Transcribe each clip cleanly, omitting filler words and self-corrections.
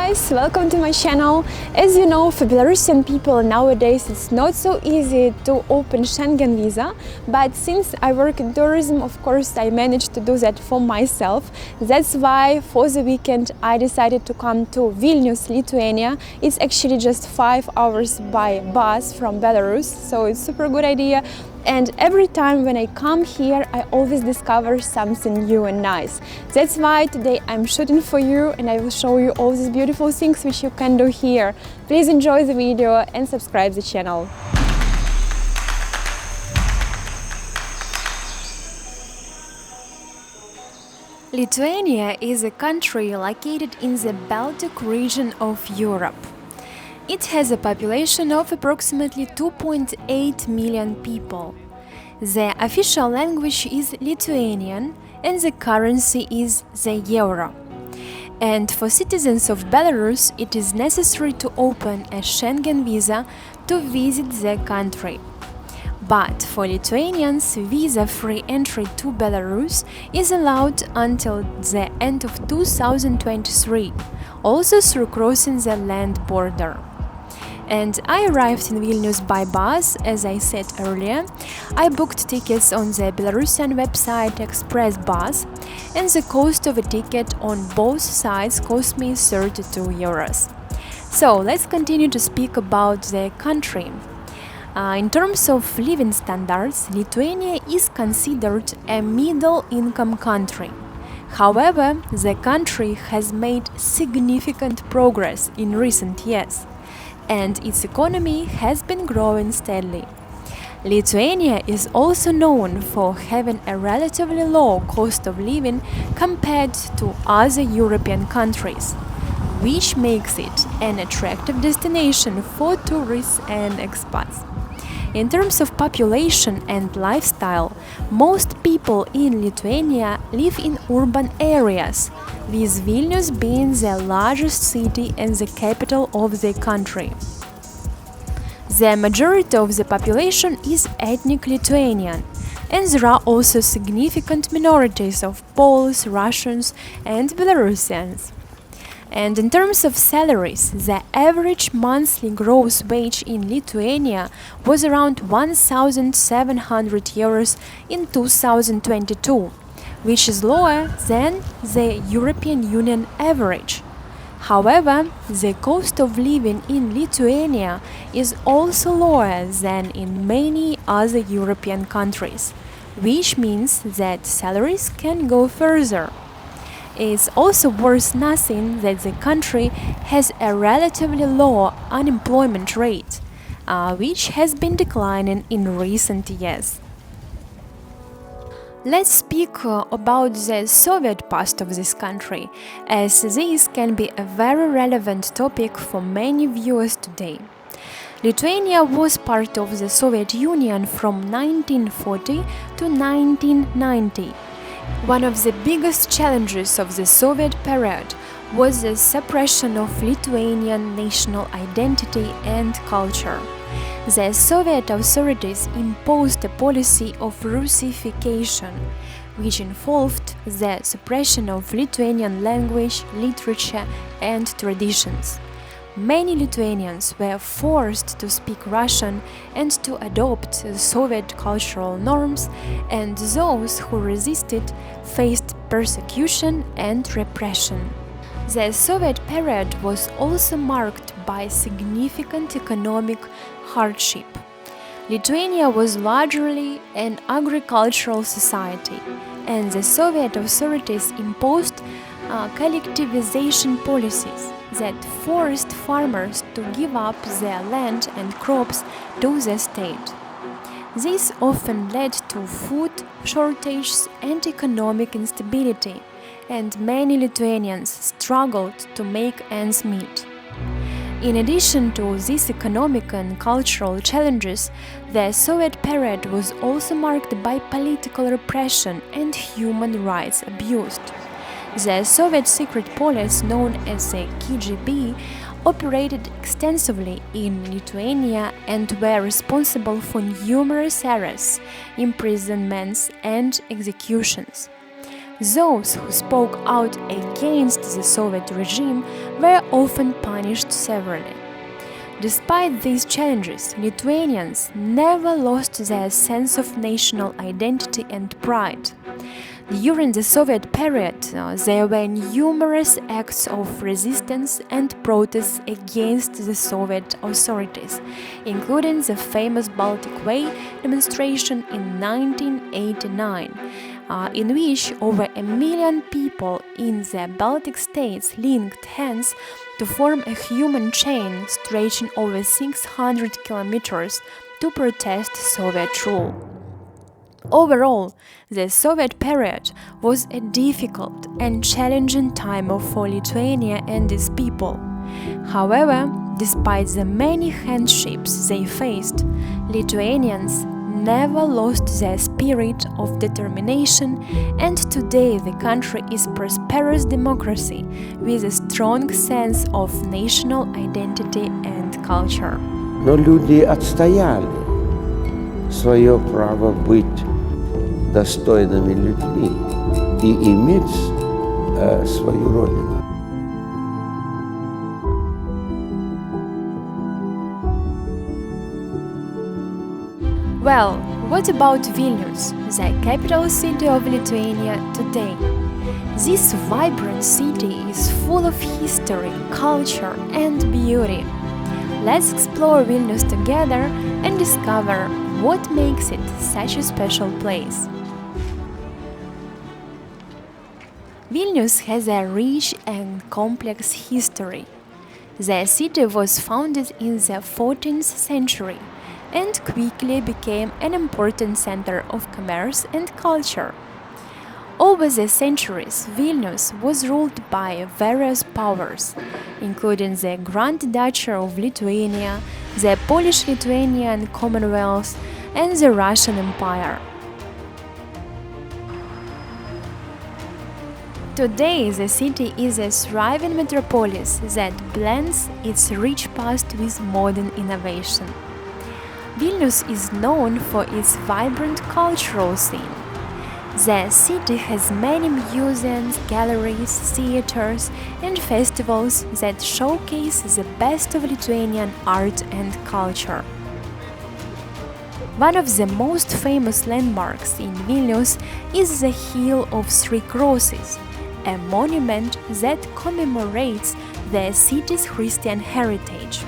guys, welcome to my channel. As you know, for Belarusian people nowadays it's not so easy to open Schengen visa, but since I work in tourism, of course I managed to do that for myself. That's why for the weekend I decided to come to Vilnius, Lithuania. It's actually just 5 hours by bus from Belarus, so it's a super good idea. And every time when I come here, I always discover something new and nice. That's why today I'm shooting for you and I will show you all these beautiful things which you can do here. Please enjoy the video and subscribe the channel. Lithuania is a country located in the Baltic region of Europe. It has a population of approximately 2.8 million people. The official language is Lithuanian and the currency is the euro. And for citizens of Belarus, it is necessary to open a Schengen visa to visit the country. But for Lithuanians, visa-free entry to Belarus is allowed until the end of 2023, also through crossing the land border. And I arrived in Vilnius by bus, as I said earlier. I booked tickets on the Belarusian website Express Bus, and the cost of a ticket on both sides cost me 32 euros. So let's continue to speak about the country. In terms of living standards, Lithuania is considered a middle-income country. However, the country has made significant progress in recent years, and its economy has been growing steadily. Lithuania is also known for having a relatively low cost of living compared to other European countries, which makes it an attractive destination for tourists and expats. In terms of population and lifestyle, most people in Lithuania live in urban areas, with Vilnius being the largest city and the capital of the country. The majority of the population is ethnic Lithuanian, and there are also significant minorities of Poles, Russians, and Belarusians. And in terms of salaries, the average monthly gross wage in Lithuania was around 1,700 euros in 2022, which is lower than the European Union average. However, the cost of living in Lithuania is also lower than in many other European countries, which means that salaries can go further. It's also worth noting that the country has a relatively low unemployment rate, which has been declining in recent years. Let's speak about the Soviet past of this country, as this can be a very relevant topic for many viewers today. Lithuania was part of the Soviet Union from 1940 to 1990. One of the biggest challenges of the Soviet period was the suppression of Lithuanian national identity and culture. The Soviet authorities imposed a policy of Russification, which involved the suppression of Lithuanian language, literature, and traditions. Many Lithuanians were forced to speak Russian and to adopt Soviet cultural norms, and those who resisted faced persecution and repression. The Soviet period was also marked by significant economic hardship. Lithuania was largely an agricultural society, and the Soviet authorities imposed collectivization policies that forced farmers to give up their land and crops to the state. This often led to food shortages and economic instability, and many Lithuanians struggled to make ends meet. In addition to these economic and cultural challenges, the Soviet period was also marked by political repression and human rights abuse. The Soviet secret police, known as the KGB, operated extensively in Lithuania and were responsible for numerous arrests, imprisonments, and executions. Those who spoke out against the Soviet regime were often punished severely. Despite these challenges, Lithuanians never lost their sense of national identity and pride. During the Soviet period, there were numerous acts of resistance and protests against the Soviet authorities, including the famous Baltic Way demonstration in 1989, in which over 1 million people in the Baltic states linked hands to form a human chain stretching over 600 kilometers to protest Soviet rule. Overall, the Soviet period was a difficult and challenging time for Lithuania and its people. However, despite the many hardships they faced, Lithuanians never lost their spirit of determination, and today the country is a prosperous democracy with a strong sense of national identity and culture. Но люди отстояли свое право быть достойными людьми и иметь свою родину. Well, what about Vilnius, the capital city of Lithuania today? This vibrant city is full of history, culture, and beauty. Let's explore Vilnius together and discover what makes it such a special place. Vilnius has a rich and complex history. The city was founded in the 14th century and quickly became an important center of commerce and culture. Over the centuries, Vilnius was ruled by various powers, including the Grand Duchy of Lithuania, the Polish-Lithuanian Commonwealth, and the Russian Empire. Today, the city is a thriving metropolis that blends its rich past with modern innovation. Vilnius is known for its vibrant cultural scene. The city has many museums, galleries, theaters, and festivals that showcase the best of Lithuanian art and culture. One of the most famous landmarks in Vilnius is the Hill of Three Crosses, a monument that commemorates the city's Christian heritage.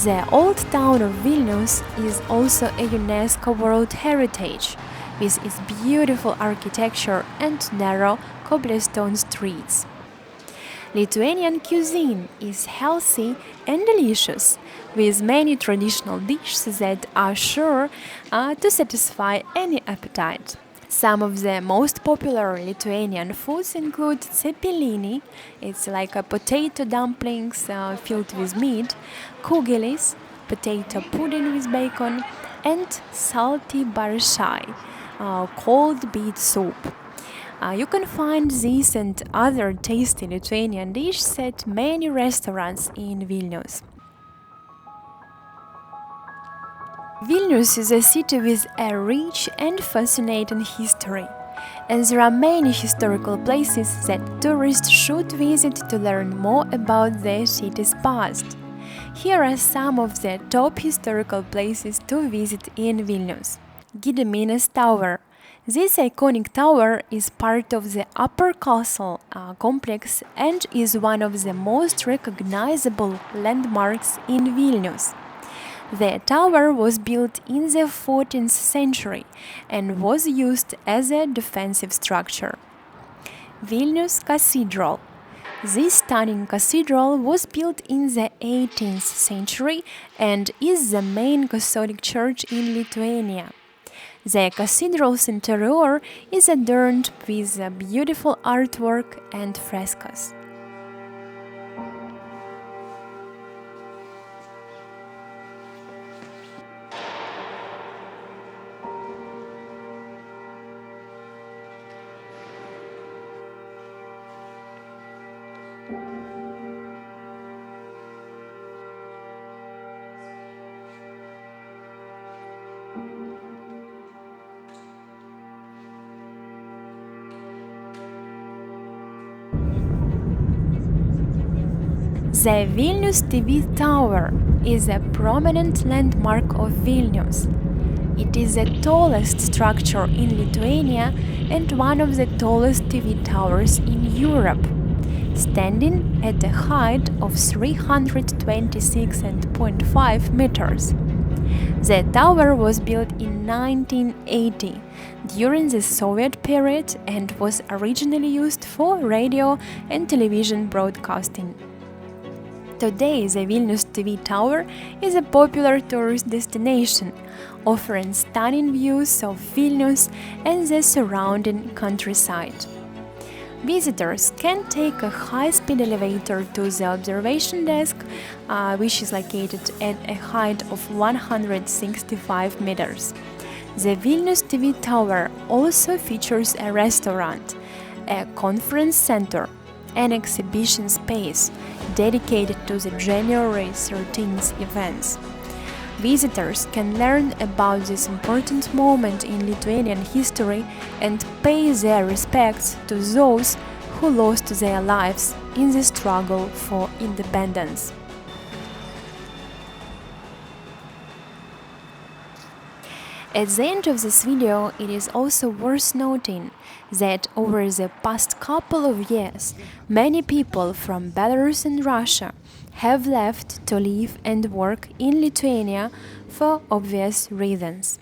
The old town of Vilnius is also a UNESCO World Heritage, with its beautiful architecture and narrow cobblestone streets. Lithuanian cuisine is healthy and delicious, with many traditional dishes that are sure to satisfy any appetite. Some of the most popular Lithuanian foods include cepelini, it's like a potato dumplings filled with meat, kugelis, potato pudding with bacon, and salty barshai, cold beet soup. You can find these and other tasty Lithuanian dishes at many restaurants in Vilnius. Vilnius is a city with a rich and fascinating history, and there are many historical places that tourists should visit to learn more about the city's past. Here are some of the top historical places to visit in Vilnius. Gediminas Tower. This iconic tower is part of the Upper Castle complex and is one of the most recognizable landmarks in Vilnius. The tower was built in the 14th century and was used as a defensive structure. Vilnius Cathedral. This stunning cathedral was built in the 18th century and is the main Catholic church in Lithuania. The cathedral's interior is adorned with beautiful artwork and frescoes. The Vilnius TV Tower is a prominent landmark of Vilnius. It is the tallest structure in Lithuania and one of the tallest TV towers in Europe, standing at a height of 326.5 meters. The tower was built in 1980 during the Soviet period and was originally used for radio and television broadcasting. Today, the Vilnius TV Tower is a popular tourist destination, offering stunning views of Vilnius and the surrounding countryside. Visitors can take a high-speed elevator to the observation desk, which is located at a height of 165 meters. The Vilnius TV Tower also features a restaurant, a conference center, an exhibition space dedicated to the January 13th events. Visitors can learn about this important moment in Lithuanian history and pay their respects to those who lost their lives in the struggle for independence. At the end of this video, it is also worth noting that over the past couple of years, many people from Belarus and Russia have left to live and work in Lithuania for obvious reasons.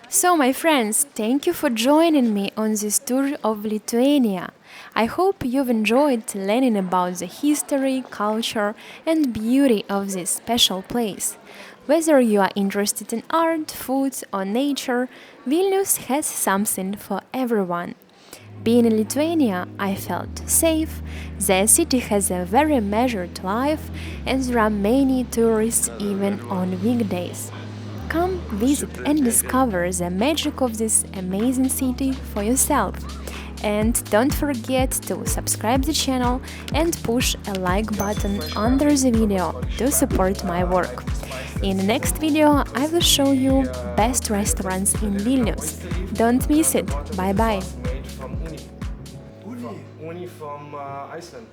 So, my friends, thank you for joining me on this tour of Lithuania. I hope you've enjoyed learning about the history, culture, and beauty of this special place. Whether you are interested in art, food, or nature, Vilnius has something for everyone. Being in Lithuania, I felt safe, the city has a very measured life, and there are many tourists even on weekdays. Come visit and discover the magic of this amazing city for yourself. And don't forget to subscribe the channel and push a like button under the video to support my work. In the next video, I will show you best restaurants in Vilnius. Don't miss it. Bye bye. Uni from Iceland.